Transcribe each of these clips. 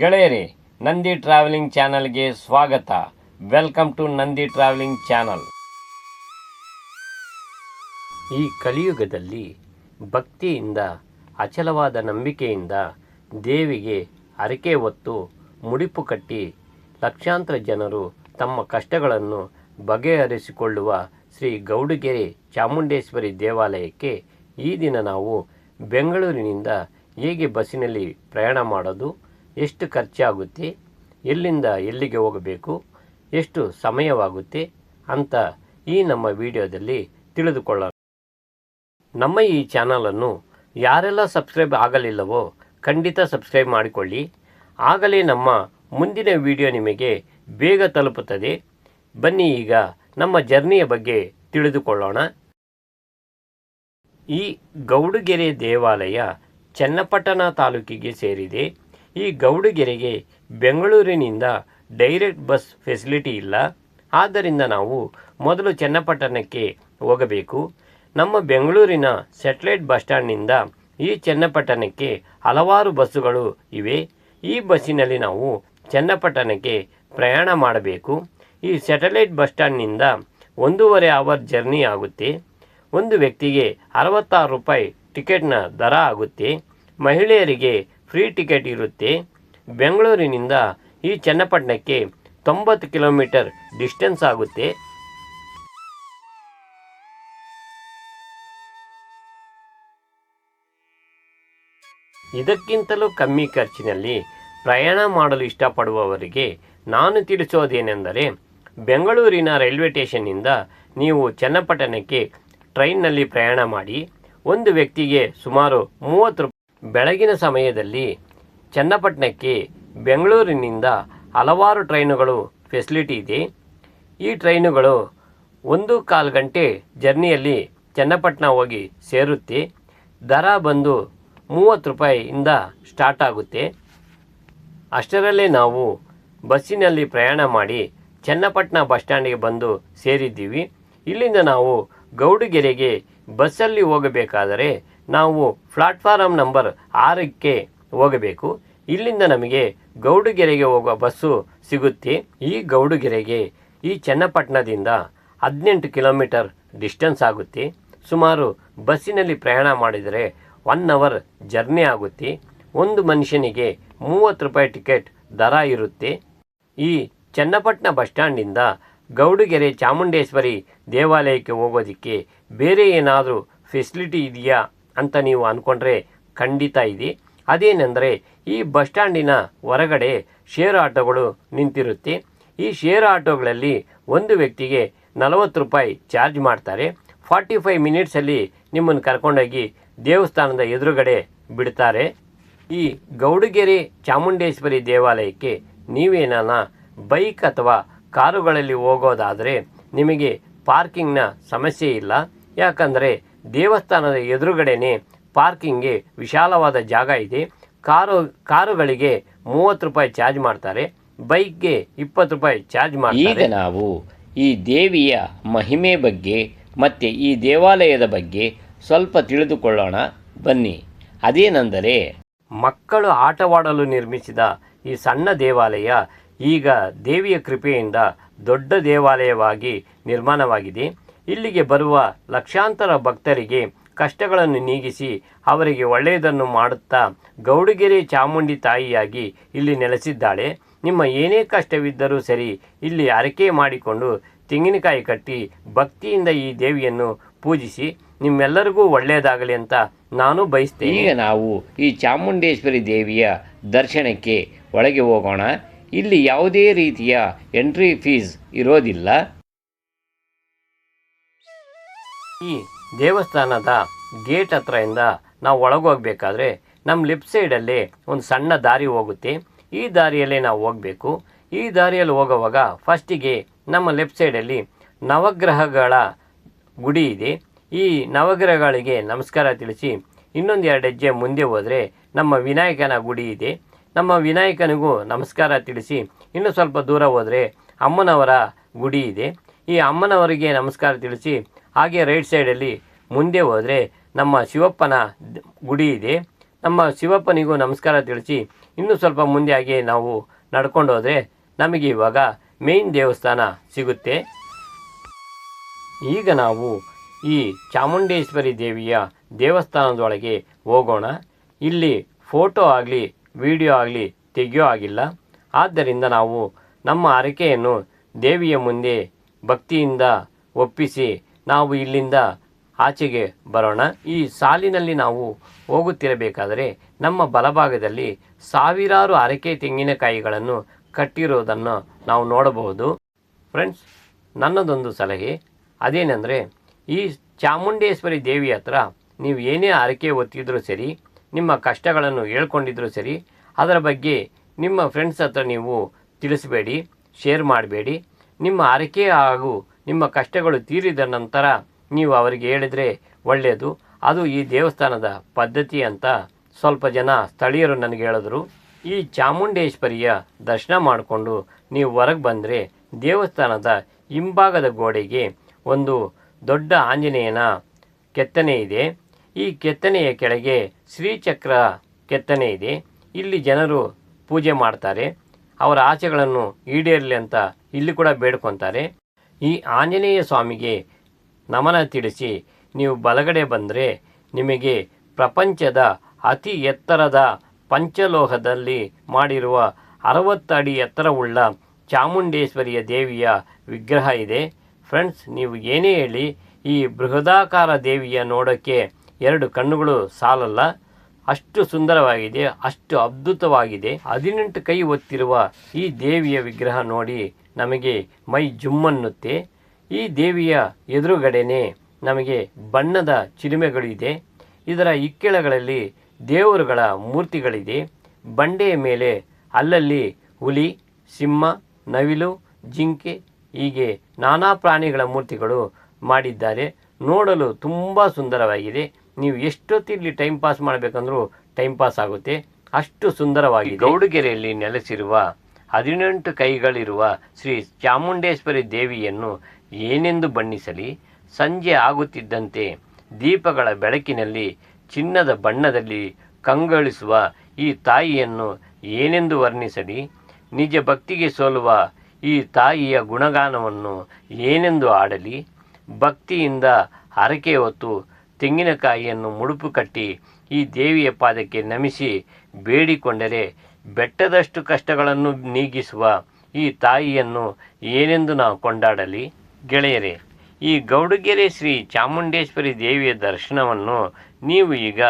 ಗೆಳೆಯರೇ, ನಂದಿ ಟ್ರಾವೆಲಿಂಗ್ ಚಾನಲ್ಗೆ ಸ್ವಾಗತ. Welcome to Nandi traveling channel. ಈ ಕಲಿಯುಗದಲ್ಲಿ ಭಕ್ತಿಯಿಂದ, ಅಚಲವಾದ ನಂಬಿಕೆಯಿಂದ ದೇವಿಗೆ ಹರಕೆ ಹೊತ್ತು ಮುಡಿಪು ಕಟ್ಟಿ ಲಕ್ಷಾಂತರ ಜನರು ತಮ್ಮ ಕಷ್ಟಗಳನ್ನು ಬಗೆಹರಿಸಿಕೊಳ್ಳುವ ಶ್ರೀ ಗೌಡಗೆರೆ ಚಾಮುಂಡೇಶ್ವರಿ ದೇವಾಲಯಕ್ಕೆ ಈ ದಿನ ನಾವು ಬೆಂಗಳೂರಿನಿಂದ ಹೇಗೆ ಬಸ್ಸಿನಲ್ಲಿ ಪ್ರಯಾಣ ಮಾಡೋದು, ಎಷ್ಟು ಖರ್ಚಾಗುತ್ತೆ, ಎಲ್ಲಿಂದ ಎಲ್ಲಿಗೆ ಹೋಗಬೇಕು, ಎಷ್ಟು ಸಮಯವಾಗುತ್ತೆ ಅಂತ ಈ ನಮ್ಮ ವಿಡಿಯೋದಲ್ಲಿ ತಿಳಿದುಕೊಳ್ಳೋಣ. ನಮ್ಮ ಈ ಚಾನಲನ್ನು ಯಾರೆಲ್ಲ ಸಬ್ಸ್ಕ್ರೈಬ್ ಆಗಲಿಲ್ಲವೋ ಖಂಡಿತ ಸಬ್ಸ್ಕ್ರೈಬ್ ಮಾಡಿಕೊಳ್ಳಿ. ಆಗಲೇ ನಮ್ಮ ಮುಂದಿನ ವಿಡಿಯೋ ನಿಮಗೆ ಬೇಗ ತಲುಪುತ್ತದೆ. ಬನ್ನಿ ಈಗ ನಮ್ಮ ಜರ್ನಿಯ ಬಗ್ಗೆ ತಿಳಿದುಕೊಳ್ಳೋಣ. ಈ ಗೌಡಗೆರೆ ದೇವಾಲಯ ಚನ್ನಪಟ್ಟಣ ತಾಲೂಕಿಗೆ ಸೇರಿದೆ. ಈ ಗೌಡಗೆರೆಗೆ ಬೆಂಗಳೂರಿನಿಂದ ಡೈರೆಕ್ಟ್ ಬಸ್ ಫೆಸಿಲಿಟಿ ಇಲ್ಲ. ಆದ್ದರಿಂದ ನಾವು ಮೊದಲು ಚನ್ನಪಟ್ಟಣಕ್ಕೆ ಹೋಗಬೇಕು. ನಮ್ಮ ಬೆಂಗಳೂರಿನ ಸ್ಯಾಟಲೈಟ್ ಬಸ್ ಸ್ಟ್ಯಾಂಡ್ನಿಂದ ಈ ಚನ್ನಪಟ್ಟಣಕ್ಕೆ ಹಲವಾರು ಬಸ್ಸುಗಳು ಇವೆ. ಈ ಬಸ್ಸಿನಲ್ಲಿ ನಾವು ಚನ್ನಪಟ್ಟಣಕ್ಕೆ ಪ್ರಯಾಣ ಮಾಡಬೇಕು. ಈ ಸ್ಯಾಟಲೈಟ್ ಬಸ್ ಸ್ಟ್ಯಾಂಡ್ನಿಂದ 1.5 ಅವರ್ ಜರ್ನಿ ಆಗುತ್ತೆ. ಒಂದು ವ್ಯಕ್ತಿಗೆ 66 ರೂಪಾಯಿ ಟಿಕೆಟ್ನ ದರ ಆಗುತ್ತೆ. ಮಹಿಳೆಯರಿಗೆ ಫ್ರೀ ಟಿಕೆಟ್ ಇರುತ್ತೆ. ಬೆಂಗಳೂರಿನಿಂದ ಈ ಚನ್ನಪಟ್ಟಣಕ್ಕೆ 90 ಕಿಲೋಮೀಟರ್ ಡಿಸ್ಟೆನ್ಸ್ ಆಗುತ್ತೆ. ಇದಕ್ಕಿಂತಲೂ ಕಮ್ಮಿ ಖರ್ಚಿನಲ್ಲಿ ಪ್ರಯಾಣ ಮಾಡಲು ಇಷ್ಟಪಡುವವರಿಗೆ ನಾನು ತಿಳಿಸೋದೇನೆಂದರೆ, ಬೆಂಗಳೂರಿನ ರೈಲ್ವೆ ಸ್ಟೇಷನ್ನಿಂದ ನೀವು ಚನ್ನಪಟ್ಟಣಕ್ಕೆ ಟ್ರೈನ್ನಲ್ಲಿ ಪ್ರಯಾಣ ಮಾಡಿ. ಒಂದು ವ್ಯಕ್ತಿಗೆ ಸುಮಾರು 30 ರೂಪಾಯಿ. ಬೆಳಗಿನ ಸಮಯದಲ್ಲಿ ಚನ್ನಪಟ್ಟಣಕ್ಕೆ ಬೆಂಗಳೂರಿನಿಂದ ಹಲವಾರು ಟ್ರೈನುಗಳು ಫೆಸಿಲಿಟಿ ಇದೆ. ಈ ಟ್ರೈನುಗಳು 1.25 ಗಂಟೆ ಜರ್ನಿಯಲ್ಲಿ ಚನ್ನಪಟ್ಟಣ ಹೋಗಿ ಸೇರುತ್ತೆ. ದರ ಬಂದು 30 ರೂಪಾಯಿಯಿಂದ ಸ್ಟಾರ್ಟ್ ಆಗುತ್ತೆ. ಅಷ್ಟರಲ್ಲೇ ನಾವು ಬಸ್ಸಿನಲ್ಲಿ ಪ್ರಯಾಣ ಮಾಡಿ ಚನ್ನಪಟ್ಟಣ ಬಸ್ ಸ್ಟ್ಯಾಂಡಿಗೆ ಬಂದು ಸೇರಿದ್ದೀವಿ. ಇಲ್ಲಿಂದ ನಾವು ಗೌಡಗೆರೆಗೆ ಬಸ್ಸಲ್ಲಿ ಹೋಗಬೇಕಾದರೆ ನಾವು ಪ್ಲಾಟ್ಫಾರಮ್ ನಂಬರ್ 6ಕ್ಕೆ ಹೋಗಬೇಕು. ಇಲ್ಲಿಂದ ನಮಗೆ ಗೌಡಗೆರೆಗೆ ಹೋಗುವ ಬಸ್ಸು ಸಿಗುತ್ತೆ. ಈ ಗೌಡಗೆರೆಗೆ ಈ ಚನ್ನಪಟ್ಟಣದಿಂದ 18 ಕಿಲೋಮೀಟರ್ ಡಿಸ್ಟೆನ್ಸ್ ಆಗುತ್ತೆ. ಸುಮಾರು ಬಸ್ಸಿನಲ್ಲಿ ಪ್ರಯಾಣ ಮಾಡಿದರೆ 1 ಅವರ್ ಜರ್ನಿ ಆಗುತ್ತೆ. ಒಂದು ಮನುಷ್ಯನಿಗೆ 30 ರೂಪಾಯಿ ಟಿಕೆಟ್ ದರ ಇರುತ್ತೆ. ಈ ಚನ್ನಪಟ್ಟಣ ಬಸ್ ಸ್ಟ್ಯಾಂಡಿಂದ ಗೌಡಗೆರೆ ಚಾಮುಂಡೇಶ್ವರಿ ದೇವಾಲಯಕ್ಕೆ ಹೋಗೋದಕ್ಕೆ ಬೇರೆ ಏನಾದರೂ ಫೆಸಿಲಿಟಿ ಇದೆಯಾ ಅಂತ ನೀವು ಅಂದ್ಕೊಂಡ್ರೆ ಖಂಡಿತ ಇದೆ. ಅದೇನೆಂದರೆ, ಈ ಬಸ್ ಸ್ಟ್ಯಾಂಡಿನ ಹೊರಗಡೆ ಶೇರ್ ಆಟೋಗಳು ನಿಂತಿರುತ್ತೆ. ಈ ಶೇರ್ ಆಟೋಗಳಲ್ಲಿ ಒಂದು ವ್ಯಕ್ತಿಗೆ 40 ರೂಪಾಯಿ ಚಾರ್ಜ್ ಮಾಡ್ತಾರೆ. 45 ಮಿನಿಟ್ಸಲ್ಲಿ ನಿಮ್ಮನ್ನು ಕರ್ಕೊಂಡೋಗಿ ದೇವಸ್ಥಾನದ ಎದುರುಗಡೆ ಬಿಡ್ತಾರೆ. ಈ ಗೌಡಗೆರೆ ಚಾಮುಂಡೇಶ್ವರಿ ದೇವಾಲಯಕ್ಕೆ ನೀವೇನಾನ ಬೈಕ್ ಅಥವಾ ಕಾರುಗಳಲ್ಲಿ ಹೋಗೋದಾದರೆ ನಿಮಗೆ ಪಾರ್ಕಿಂಗ್ನ ಸಮಸ್ಯೆ ಇಲ್ಲ. ಯಾಕಂದರೆ ದೇವಸ್ಥಾನದ ಎದುರುಗಡೆನೇ ಪಾರ್ಕಿಂಗ್ಗೆ ವಿಶಾಲವಾದ ಜಾಗ ಇದೆ. ಕಾರುಗಳಿಗೆ 30 ರೂಪಾಯಿ ಚಾರ್ಜ್ ಮಾಡ್ತಾರೆ, ಬೈಕ್ಗೆ 20 ರೂಪಾಯಿ ಚಾರ್ಜ್ ಮಾಡ್ತಾರೆ. ಈಗ ನಾವು ಈ ದೇವಿಯ ಮಹಿಮೆ ಬಗ್ಗೆ ಮತ್ತು ಈ ದೇವಾಲಯದ ಬಗ್ಗೆ ಸ್ವಲ್ಪ ತಿಳಿದುಕೊಳ್ಳೋಣ ಬನ್ನಿ. ಅದೇನೆಂದರೆ, ಮಕ್ಕಳು ಆಟವಾಡಲು ನಿರ್ಮಿಸಿದ ಈ ಸಣ್ಣ ದೇವಾಲಯ ಈಗ ದೇವಿಯ ಕೃಪೆಯಿಂದ ದೊಡ್ಡ ದೇವಾಲಯವಾಗಿ ನಿರ್ಮಾಣವಾಗಿದೆ. ಇಲ್ಲಿಗೆ ಬರುವ ಲಕ್ಷಾಂತರ ಭಕ್ತರಿಗೆ ಕಷ್ಟಗಳನ್ನು ನೀಗಿಸಿ ಅವರಿಗೆ ಒಳ್ಳೆಯದನ್ನು ಮಾಡುತ್ತಾ ಗೌಡಗೆರೆ ಚಾಮುಂಡಿ ತಾಯಿಯಾಗಿ ಇಲ್ಲಿ ನೆಲೆಸಿದ್ದಾಳೆ. ನಿಮ್ಮ ಏನೇ ಕಷ್ಟವಿದ್ದರೂ ಸರಿ, ಇಲ್ಲಿ ಹರಕೆ ಮಾಡಿಕೊಂಡು ತೆಂಗಿನಕಾಯಿ ಕಟ್ಟಿ ಭಕ್ತಿಯಿಂದ ಈ ದೇವಿಯನ್ನು ಪೂಜಿಸಿ ನಿಮ್ಮೆಲ್ಲರಿಗೂ ಒಳ್ಳೆಯದಾಗಲಿ ಅಂತ ನಾನು ಬಯಸ್ತೇನೆ. ಈಗ ನಾವು ಈ ಚಾಮುಂಡೇಶ್ವರಿ ದೇವಿಯ ದರ್ಶನಕ್ಕೆ ಒಳಗೆ ಹೋಗೋಣ. ಇಲ್ಲಿ ಯಾವುದೇ ರೀತಿಯ ಎಂಟ್ರಿ ಫೀಸ್ ಇರೋದಿಲ್ಲ. ಈ ದೇವಸ್ಥಾನದ ಗೇಟ್ ಹತ್ರದಿಂದ ನಾವು ಒಳಗೋಗಬೇಕಾದ್ರೆ ನಮ್ಮ ಲೆಫ್ಟ್ ಸೈಡಲ್ಲಿ ಒಂದು ಸಣ್ಣ ದಾರಿ ಹೋಗುತ್ತೆ. ಈ ದಾರಿಯಲ್ಲೇ ನಾವು ಹೋಗಬೇಕು. ಈ ದಾರಿಯಲ್ಲಿ ಹೋಗುವಾಗ ಫಸ್ಟಿಗೆ ನಮ್ಮ ಲೆಫ್ಟ್ ಸೈಡಲ್ಲಿ ನವಗ್ರಹಗಳ ಗುಡಿ ಇದೆ. ಈ ನವಗ್ರಹಗಳಿಗೆ ನಮಸ್ಕಾರ ತಿಳಿಸಿ ಇನ್ನೊಂದು 2 ಹೆಜ್ಜೆ ಮುಂದೆ ಹೋದರೆ ನಮ್ಮ ವಿನಾಯಕನ ಗುಡಿ ಇದೆ. ನಮ್ಮ ವಿನಾಯಕನಿಗೂ ನಮಸ್ಕಾರ ತಿಳಿಸಿ ಇನ್ನು ಸ್ವಲ್ಪ ದೂರ ಹೋದರೆ ಅಮ್ಮನವರ ಗುಡಿ ಇದೆ. ಈ ಅಮ್ಮನವರಿಗೆ ನಮಸ್ಕಾರ ತಿಳಿಸಿ ಹಾಗೆ ರೈಟ್ ಸೈಡಲ್ಲಿ ಮುಂದೆ ಹೋದರೆ ನಮ್ಮ ಶಿವಪ್ಪನ ಗುಡಿ ಇದೆ. ನಮ್ಮ ಶಿವಪ್ಪನಿಗೂ ನಮಸ್ಕಾರ ತಿಳಿಸಿ ಇನ್ನೂ ಸ್ವಲ್ಪ ಮುಂದೆ ಆಗಿ ನಾವು ನಡ್ಕೊಂಡು ಹೋದರೆ ನಮಗೆ ಇವಾಗ ಮೇನ್ ದೇವಸ್ಥಾನ ಸಿಗುತ್ತೆ. ಈಗ ನಾವು ಈ ಚಾಮುಂಡೇಶ್ವರಿ ದೇವಿಯ ದೇವಸ್ಥಾನದೊಳಗೆ ಹೋಗೋಣ. ಇಲ್ಲಿ ಫೋಟೋ ಆಗಲಿ ವಿಡಿಯೋ ಆಗಲಿ ತೆಗೆಯೋ ಆಗಿಲ್ಲ. ಆದ್ದರಿಂದ ನಾವು ನಮ್ಮ ಹರಕೆಯನ್ನು ದೇವಿಯ ಮುಂದೆ ಭಕ್ತಿಯಿಂದ ಒಪ್ಪಿಸಿ ನಾವು ಇಲ್ಲಿಂದ ಆಚೆಗೆ ಬರೋಣ. ಈ ಸಾಲಿನಲ್ಲಿ ನಾವು ಹೋಗುತ್ತಿರಬೇಕಾದರೆ ನಮ್ಮ ಬಲಭಾಗದಲ್ಲಿ ಸಾವಿರಾರು ಹರಕೆ ತೆಂಗಿನಕಾಯಿಗಳನ್ನು ಕಟ್ಟಿರೋದನ್ನು ನಾವು ನೋಡಬಹುದು. ಫ್ರೆಂಡ್ಸ್, ನನ್ನದೊಂದು ಸಲಹೆ ಅದೇನೆಂದರೆ, ಈ ಚಾಮುಂಡೇಶ್ವರಿ ದೇವಿ ಹತ್ರ ನೀವು ಏನೇ ಹರಕೆ ಹೊತ್ತಿದ್ರೂ ಸರಿ, ನಿಮ್ಮ ಕಷ್ಟಗಳನ್ನು ಹೇಳ್ಕೊಂಡಿದ್ರೂ ಸರಿ, ಅದರ ಬಗ್ಗೆ ನಿಮ್ಮ ಫ್ರೆಂಡ್ಸ್ ಹತ್ರ ನೀವು ತಿಳಿಸಬೇಡಿ, ಶೇರ್ ಮಾಡಬೇಡಿ. ನಿಮ್ಮ ಹರಕೆ ಹಾಗೂ ನಿಮ್ಮ ಕಷ್ಟಗಳು ತೀರಿದ ನಂತರ ನೀವು ಅವರಿಗೆ ಹೇಳಿದರೆ ಒಳ್ಳೆಯದು. ಅದು ಈ ದೇವಸ್ಥಾನದ ಪದ್ಧತಿ ಅಂತ ಸ್ವಲ್ಪ ಜನ ಸ್ಥಳೀಯರು ನನಗೆ ಹೇಳಿದ್ರು. ಈ ಚಾಮುಂಡೇಶ್ವರಿಯ ದರ್ಶನ ಮಾಡಿಕೊಂಡು ನೀವು ಹೊರಗೆ ಬಂದರೆ ದೇವಸ್ಥಾನದ ಹಿಂಭಾಗದ ಗೋಡೆಗೆ ಒಂದು ದೊಡ್ಡ ಆಂಜನೇಯನ ಕೆತ್ತನೆ ಇದೆ. ಈ ಕೆತ್ತನೆಯ ಕೆಳಗೆ ಶ್ರೀಚಕ್ರ ಕೆತ್ತನೆ ಇದೆ. ಇಲ್ಲಿ ಜನರು ಪೂಜೆ ಮಾಡ್ತಾರೆ, ಅವರ ಆಸೆಗಳನ್ನು ಈಡೇರಲಿ ಅಂತ ಇಲ್ಲಿ ಕೂಡ ಬೇಡ್ಕೊತಾರೆ. ಈ ಆಂಜನೇಯ ಸ್ವಾಮಿಗೆ ನಮನ ತಿಳಿಸಿ ನೀವು ಬಲಗಡೆ ಬಂದರೆ ನಿಮಗೆ ಪ್ರಪಂಚದ ಅತಿ ಎತ್ತರದ ಪಂಚಲೋಹದಲ್ಲಿ ಮಾಡಿರುವ 60 ಅಡಿ ಎತ್ತರವುಳ್ಳ ಚಾಮುಂಡೇಶ್ವರಿಯ ದೇವಿಯ ವಿಗ್ರಹ ಇದೆ. ಫ್ರೆಂಡ್ಸ್, ನೀವು ಏನೇ ಹೇಳಿ ಈ ಬೃಹದಾಕಾರ ದೇವಿಯ ನೋಡೋಕ್ಕೆ 2 ಕಣ್ಣುಗಳು ಸಾಲಲ್ಲ. ಅಷ್ಟು ಸುಂದರವಾಗಿದೆ, ಅಷ್ಟು ಅದ್ಭುತವಾಗಿದೆ. 18 ಕೈ ಹೊತ್ತಿರುವ ಈ ದೇವಿಯ ವಿಗ್ರಹ ನೋಡಿ ನಮಗೆ ಮೈ ಜುಮ್ಮನ್ನುತ್ತೆ. ಈ ದೇವಿಯ ಎದುರುಗಡೆನೇ ನಮಗೆ ಬಣ್ಣದ ಚಿಲುಮೆಗಳಿದೆ. ಇದರ ಇಕ್ಕೆಳಗಳಲ್ಲಿ ದೇವರುಗಳ ಮೂರ್ತಿಗಳಿದೆ. ಬಂಡೆಯ ಮೇಲೆ ಅಲ್ಲಲ್ಲಿ ಹುಲಿ, ಸಿಂಹ, ನವಿಲು, ಜಿಂಕೆ ಹೀಗೆ ನಾನಾ ಪ್ರಾಣಿಗಳ ಮೂರ್ತಿಗಳು ಮಾಡಿದ್ದಾರೆ. ನೋಡಲು ತುಂಬ ಸುಂದರವಾಗಿದೆ. ನೀವು ಎಷ್ಟೊತ್ತಿಲ್ಲಿ ಟೈಮ್ ಪಾಸ್ ಮಾಡಬೇಕಂದ್ರೂ ಟೈಮ್ ಪಾಸ್ ಆಗುತ್ತೆ, ಅಷ್ಟು ಸುಂದರವಾಗಿದೆ. ಗೌಡಗೆರೆಯಲ್ಲಿ ನೆಲೆಸಿರುವ 18 ಕೈಗಳಿರುವ ಶ್ರೀ ಚಾಮುಂಡೇಶ್ವರಿ ದೇವಿಯನ್ನು ಏನೆಂದು ಬಣ್ಣಿಸಲಿ? ಸಂಜೆ ಆಗುತ್ತಿದ್ದಂತೆ ದೀಪಗಳ ಬೆಳಕಿನಲ್ಲಿ ಚಿನ್ನದ ಬಣ್ಣದಲ್ಲಿ ಕಂಗೊಳಿಸುವ ಈ ತಾಯಿಯನ್ನು ಏನೆಂದು ವರ್ಣಿಸಲಿ? ನಿಜ ಭಕ್ತಿಗೆ ಸೋಲುವ ಈ ತಾಯಿಯ ಗುಣಗಾನವನ್ನು ಏನೆಂದು ಆಡಲಿ? ಭಕ್ತಿಯಿಂದ ಹರಕೆ ಹೊತ್ತು ತೆಂಗಿನಕಾಯಿಯನ್ನು ಮುಡುಪು ಕಟ್ಟಿ ಈ ದೇವಿಯ ಪಾದಕ್ಕೆ ನಮಿಸಿ ಬೇಡಿಕೊಂಡರೆ ಬೆಟ್ಟದಷ್ಟು ಕಷ್ಟಗಳನ್ನು ನೀಗಿಸುವ ಈ ತಾಯಿಯನ್ನು ಏನೆಂದು ನಾವು ಕೊಂಡಾಡಲಿ? ಗೆಳೆಯರೇ, ಈ ಗೌಡಗೆರೆ ಶ್ರೀ ಚಾಮುಂಡೇಶ್ವರಿ ದೇವಿಯ ದರ್ಶನವನ್ನು ನೀವು ಈಗ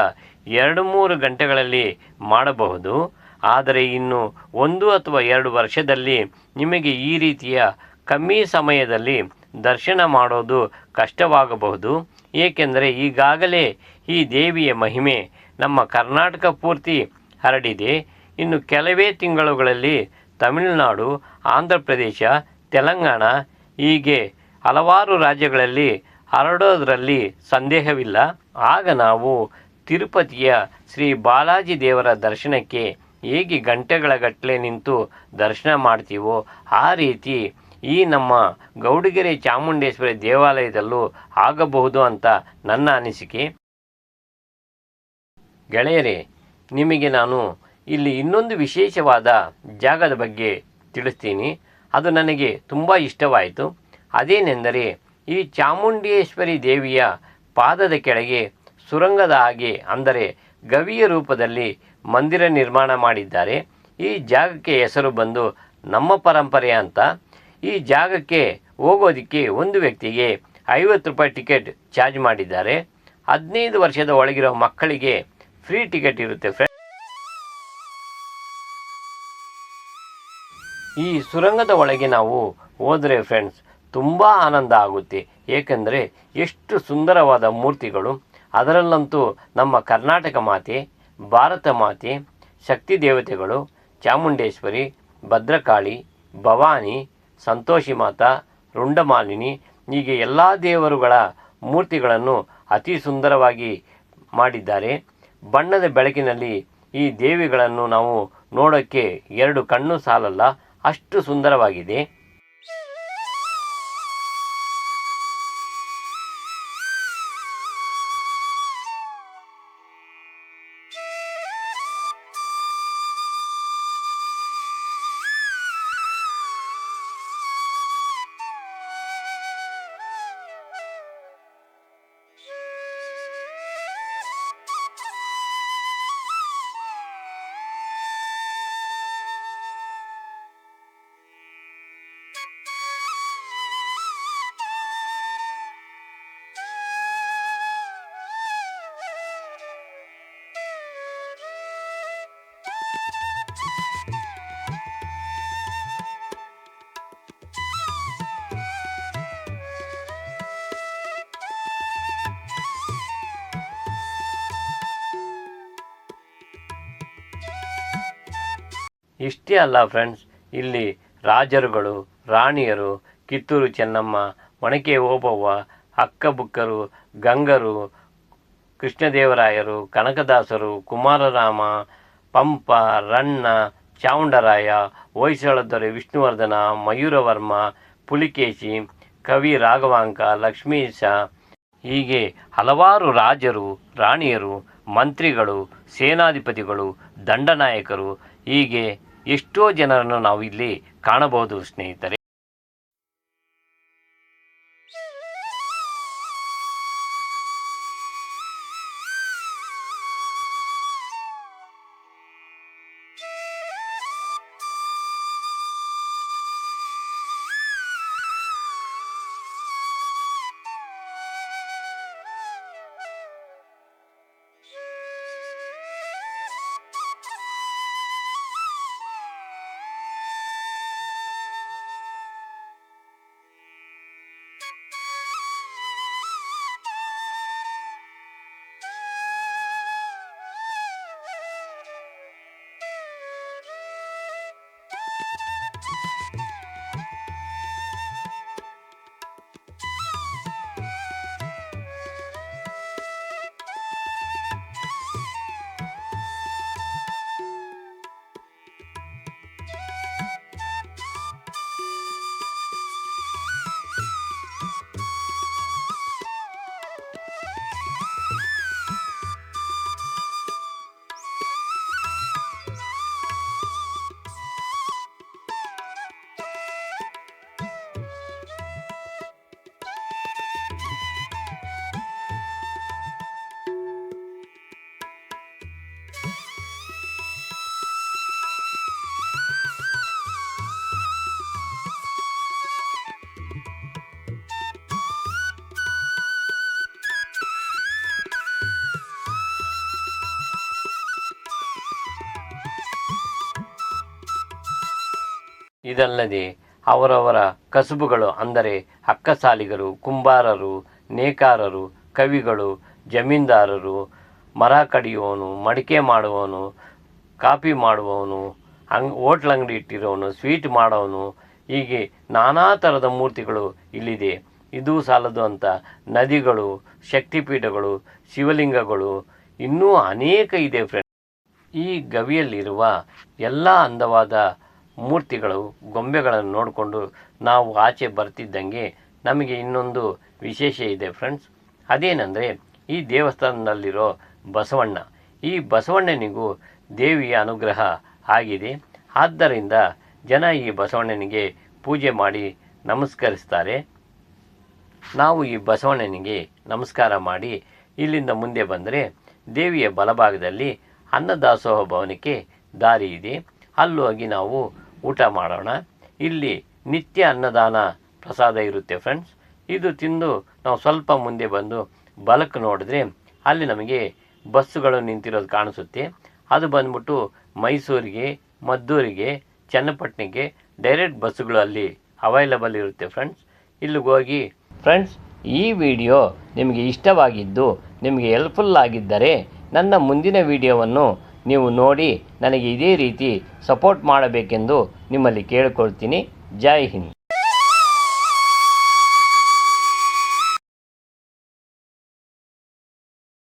2-3 ಗಂಟೆಗಳಲ್ಲಿ ಮಾಡಬಹುದು. ಆದರೆ ಇನ್ನು 1 ಅಥವಾ 2 ವರ್ಷದಲ್ಲಿ ನಿಮಗೆ ಈ ರೀತಿಯ ಕಮ್ಮಿ ಸಮಯದಲ್ಲಿ ದರ್ಶನ ಮಾಡೋದು ಕಷ್ಟವಾಗಬಹುದು. ಏಕೆಂದರೆ ಈಗಾಗಲೇ ಈ ದೇವಿಯ ಮಹಿಮೆ ನಮ್ಮ ಕರ್ನಾಟಕ ಪೂರ್ತಿ ಹರಡಿದೆ. ಇನ್ನು ಕೆಲವೇ ತಿಂಗಳುಗಳಲ್ಲಿ ತಮಿಳುನಾಡು, ಆಂಧ್ರ ಪ್ರದೇಶ, ತೆಲಂಗಾಣ ಹೀಗೆ ಹಲವಾರು ರಾಜ್ಯಗಳಲ್ಲಿ ಹರಡೋದರಲ್ಲಿ ಸಂದೇಹವಿಲ್ಲ. ಆಗ ನಾವು ತಿರುಪತಿಯ ಶ್ರೀ ಬಾಲಾಜಿ ದೇವರ ದರ್ಶನಕ್ಕೆ ಹೇಗೆ ಗಂಟೆಗಳ ಗಟ್ಟಲೆ ನಿಂತು ದರ್ಶನ ಮಾಡ್ತೀವೋ ಆ ರೀತಿ ಈ ನಮ್ಮ ಗೌಡಗೆರೆ ಚಾಮುಂಡೇಶ್ವರಿ ದೇವಾಲಯದಲ್ಲೂ ಆಗಬಹುದು ಅಂತ ನನ್ನ ಅನಿಸಿಕೆ. ಗೆಳೆಯರೇ, ನಿಮಗೆ ನಾನು ಇಲ್ಲಿ ಇನ್ನೊಂದು ವಿಶೇಷವಾದ ಜಾಗದ ಬಗ್ಗೆ ತಿಳಿಸ್ತೀನಿ. ಅದು ನನಗೆ ತುಂಬ ಇಷ್ಟವಾಯಿತು. ಅದೇನೆಂದರೆ, ಈ ಚಾಮುಂಡೇಶ್ವರಿ ದೇವಿಯ ಪಾದದ ಕೆಳಗೆ ಸುರಂಗದ ಹಾಗೆ, ಅಂದರೆ ಗವಿಯ ರೂಪದಲ್ಲಿ ಮಂದಿರ ನಿರ್ಮಾಣ ಮಾಡಿದ್ದಾರೆ. ಈ ಜಾಗಕ್ಕೆ ಹೆಸರು ಬಂದು ನಮ್ಮ ಪರಂಪರೆ ಅಂತ. ಈ ಜಾಗಕ್ಕೆ ಹೋಗೋದಕ್ಕೆ ಒಂದು ವ್ಯಕ್ತಿಗೆ 50 ರೂಪಾಯಿ ಟಿಕೆಟ್ ಚಾರ್ಜ್ ಮಾಡಿದ್ದಾರೆ. 15 ವರ್ಷದ ಒಳಗಿರೋ ಮಕ್ಕಳಿಗೆ ಫ್ರೀ ಟಿಕೆಟ್ ಇರುತ್ತೆ ಫ್ರೆಂಡ್ಸ್. ಈ ಸುರಂಗದ ಒಳಗೆ ನಾವು ಹೋದರೆ ಫ್ರೆಂಡ್ಸ್ ತುಂಬ ಆನಂದ ಆಗುತ್ತೆ. ಏಕೆಂದರೆ ಎಷ್ಟು ಸುಂದರವಾದ ಮೂರ್ತಿಗಳು, ಅದರಲ್ಲಂತೂ ನಮ್ಮ ಕರ್ನಾಟಕ ಮಾತೆ, ಭಾರತ ಮಾತೆ, ಶಕ್ತಿ ದೇವತೆಗಳು, ಚಾಮುಂಡೇಶ್ವರಿ, ಭದ್ರಕಾಳಿ, ಭವಾನಿ, ಸಂತೋಷಿ ಮಾತಾ, ರುಂಡಮಾಲಿನಿ ಹೀಗೆ ಎಲ್ಲ ದೇವರುಗಳ ಮೂರ್ತಿಗಳನ್ನು ಅತಿ ಸುಂದರವಾಗಿ ಮಾಡಿದ್ದಾರೆ. ಬಣ್ಣದ ಬೆಳಕಿನಲ್ಲಿ ಈ ದೇವಿಗಳನ್ನು ನಾವು ನೋಡೋಕ್ಕೆ 2 ಕಣ್ಣು ಸಾಲಲ್ಲ, ಅಷ್ಟು ಸುಂದರವಾಗಿದೆ. ಇಷ್ಟೇ ಅಲ್ಲ ಫ್ರೆಂಡ್ಸ್, ಇಲ್ಲಿ ರಾಜರುಗಳು, ರಾಣಿಯರು, ಕಿತ್ತೂರು ಚೆನ್ನಮ್ಮ, ಒನಕೆ ಓಬವ್ವ, ಹಕ್ಕಬುಕ್ಕರು, ಗಂಗರು, ಕೃಷ್ಣದೇವರಾಯರು, ಕನಕದಾಸರು, ಕುಮಾರರಾಮ, ಪಂಪ, ರನ್ನ, ಚಾವುಂಡರಾಯ, ಹೊಯ್ಸಳ ದೊರೆ ವಿಷ್ಣುವರ್ಧನ, ಮಯೂರವರ್ಮ, ಪುಲಿಕೇಶಿ, ಕವಿ ರಾಘವಾಂಕ, ಲಕ್ಷ್ಮೀಶ, ಹೀಗೆ ಹಲವಾರು ರಾಜರು, ರಾಣಿಯರು, ಮಂತ್ರಿಗಳು, ಸೇನಾಧಿಪತಿಗಳು, ದಂಡನಾಯಕರು, ಹೀಗೆ ಎಷ್ಟೋ ಜನರನ್ನು ನಾವು ಇಲ್ಲಿ ಕಾಣಬಹುದು ಸ್ನೇಹಿತರೆ. ಇದಲ್ಲದೆ ಅವರವರ ಕಸುಬುಗಳು ಅಂದರೆ ಅಕ್ಕಸಾಲಿಗರು, ಕುಂಬಾರರು, ನೇಕಾರರು, ಕವಿಗಳು, ಜಮೀನ್ದಾರರು, ಮರ ಕಡಿಯುವವನು, ಮಡಿಕೆ ಮಾಡುವವನು, ಕಾಫಿ ಮಾಡುವವನು, ಹೋಟ್ಲ್ ಅಂಗಡಿ ಇಟ್ಟಿರೋನು, ಸ್ವೀಟ್ ಮಾಡೋನು, ಹೀಗೆ ನಾನಾ ಥರದ ಮೂರ್ತಿಗಳು ಇಲ್ಲಿದೆ. ಇದು ಸಾಲದು ಅಂತ ನದಿಗಳು, ಶಕ್ತಿಪೀಠಗಳು, ಶಿವಲಿಂಗಗಳು ಇನ್ನೂ ಅನೇಕ ಇದೆ ಫ್ರೆಂಡ್ಸ್. ಈ ಗವಿಯಲ್ಲಿರುವ ಎಲ್ಲ ಅಂದವಾದ ಮೂರ್ತಿಗಳು, ಗೊಂಬೆಗಳನ್ನು ನೋಡಿಕೊಂಡು ನಾವು ಆಚೆ ಬರ್ತಿದ್ದಂಗೆ ನಮಗೆ ಇನ್ನೊಂದು ವಿಶೇಷ ಇದೆ ಫ್ರೆಂಡ್ಸ್. ಅದೇನೆಂದರೆ ಈ ದೇವಸ್ಥಾನದಲ್ಲಿರೋ ಬಸವಣ್ಣ. ಈ ಬಸವಣ್ಣನಿಗೂ ದೇವಿಯ ಅನುಗ್ರಹ ಆಗಿದೆ. ಆದ್ದರಿಂದ ಜನ ಈ ಬಸವಣ್ಣನಿಗೆ ಪೂಜೆ ಮಾಡಿ ನಮಸ್ಕರಿಸ್ತಾರೆ. ನಾವು ಈ ಬಸವಣ್ಣನಿಗೆ ನಮಸ್ಕಾರ ಮಾಡಿ ಇಲ್ಲಿಂದ ಮುಂದೆ ಬಂದರೆ ದೇವಿಯ ಬಲಭಾಗದಲ್ಲಿ ಅನ್ನದಾಸೋಹ ಭವನಕ್ಕೆ ದಾರಿ ಇದೆ. ಅಲ್ಲೋಗಿ ನಾವು ಊಟ ಮಾಡೋಣ. ಇಲ್ಲಿ ನಿತ್ಯ ಅನ್ನದಾನ ಪ್ರಸಾದ ಇರುತ್ತೆ ಫ್ರೆಂಡ್ಸ್. ಇದು ತಿಂದು ನಾವು ಸ್ವಲ್ಪ ಮುಂದೆ ಬಂದು ಬಲಕ್ಕೆ ನೋಡಿದ್ರೆ ಅಲ್ಲಿ ನಮಗೆ ಬಸ್ಸುಗಳು ನಿಂತಿರೋದು ಕಾಣಿಸುತ್ತೆ. ಅದು ಬಂದ್ಬಿಟ್ಟು ಮೈಸೂರಿಗೆ, ಮದ್ದೂರಿಗೆ, ಚನ್ನಪಟ್ಟಣಕ್ಕೆ ಡೈರೆಕ್ಟ್ ಬಸ್ಸುಗಳು ಅಲ್ಲಿ ಅವೈಲಬಲ್ ಇರುತ್ತೆ ಫ್ರೆಂಡ್ಸ್. ಇಲ್ಲಿಗೆ ಹೋಗಿ ಫ್ರೆಂಡ್ಸ್, ಈ ವಿಡಿಯೋ ನಿಮಗೆ ಇಷ್ಟವಾಗಿದ್ದು ನಿಮಗೆ ಹೆಲ್ಪ್ಫುಲ್ ಆಗಿದ್ದರೆ ನನ್ನ ಮುಂದಿನ ವಿಡಿಯೋವನ್ನು ನೀವು ನೋಡಿ ನನಗೆ ಇದೇ ರೀತಿ ಸಪೋರ್ಟ್ ಮಾಡಬೇಕೆಂದು ನಿಮ್ಮಲ್ಲಿ ಕೇಳಿಕೊಳ್ತೀನಿ. ಜೈ ಹಿಂದ್.